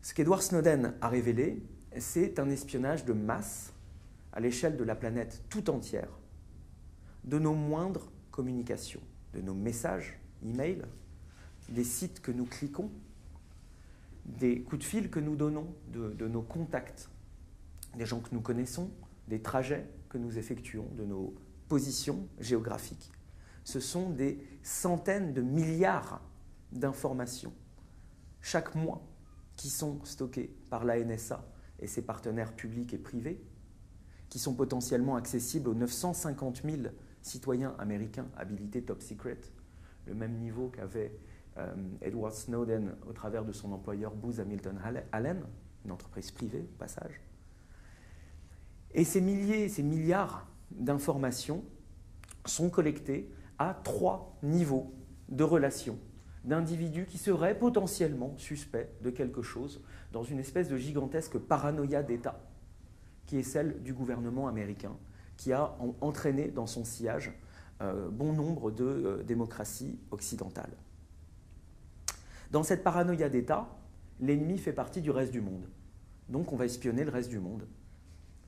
Ce qu'Edward Snowden a révélé, c'est un espionnage de masse à l'échelle de la planète tout entière, de nos moindres communications, de nos messages, emails, des sites que nous cliquons, des coups de fil que nous donnons, de nos contacts, des gens que nous connaissons, des trajets que nous effectuons, de nos positions géographiques. Ce sont des centaines de milliards d'informations chaque mois qui sont stockées par la NSA et ses partenaires publics et privés, qui sont potentiellement accessibles aux 950 000 citoyens américains habilités top secret, le même niveau qu'avait Edward Snowden au travers de son employeur Booz Hamilton Allen, une entreprise privée au passage. Et ces milliers, ces milliards d'informations sont collectées à 3 niveaux de relations d'individus qui seraient potentiellement suspects de quelque chose dans une espèce de gigantesque paranoïa d'État qui est celle du gouvernement américain, qui a entraîné dans son sillage bon nombre de démocraties occidentales. Dans cette paranoïa d'État, l'ennemi fait partie du reste du monde. Donc on va espionner le reste du monde.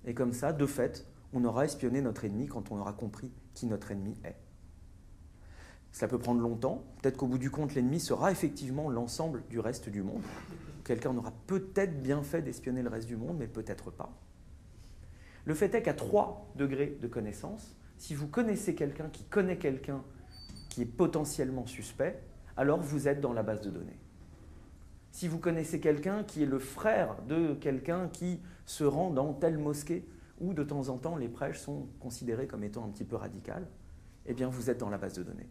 Et comme ça, de fait, on aura espionné notre ennemi quand on aura compris qui notre ennemi est. Cela peut prendre longtemps. Peut-être qu'au bout du compte, l'ennemi sera effectivement l'ensemble du reste du monde. Quelqu'un aura peut-être bien fait d'espionner le reste du monde, mais peut-être pas. Le fait est qu'à 3 degrés de connaissance, si vous connaissez quelqu'un qui est potentiellement suspect, alors vous êtes dans la base de données. Si vous connaissez quelqu'un qui est le frère de quelqu'un qui se rend dans telle mosquée, où de temps en temps les prêches sont considérés comme étant un petit peu radicales, eh bien vous êtes dans la base de données.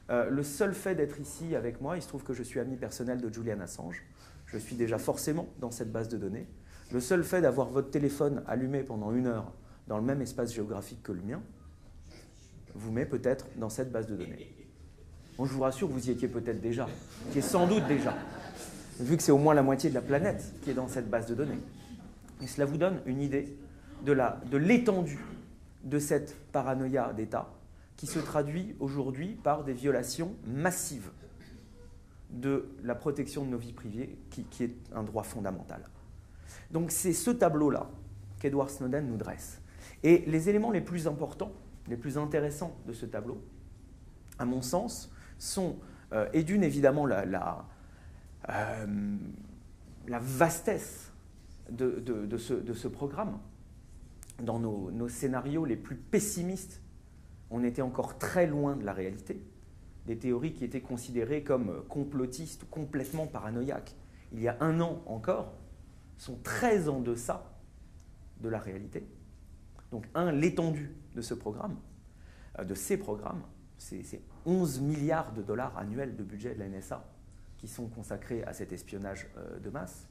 Le seul fait d'être ici avec moi, il se trouve que je suis ami personnel de Julian Assange, je suis déjà forcément dans cette base de données. Le seul fait d'avoir votre téléphone allumé pendant 1 heure dans le même espace géographique que le mien, vous met peut-être dans cette base de données. Bon, je vous rassure, vous y étiez peut-être déjà, qui est sans doute déjà, vu que c'est au moins la moitié de la planète qui est dans cette base de données. Et cela vous donne une idée de l'étendue de cette paranoïa d'État qui se traduit aujourd'hui par des violations massives de la protection de nos vies privées, qui est un droit fondamental. Donc c'est ce tableau-là qu'Edward Snowden nous dresse. Et les éléments les plus importants, les plus intéressants de ce tableau, à mon sens, sont, et d'une évidemment la vastesse de ce programme. Dans nos scénarios les plus pessimistes, on était encore très loin de la réalité. Des théories qui étaient considérées comme complotistes ou complètement paranoïaques, il y a 1 an encore, sont très en deçà de la réalité. Donc, l'étendue de ce programme, de ces programmes, c'est 11 milliards de dollars annuels de budget de la NSA qui sont consacrés à cet espionnage de masse.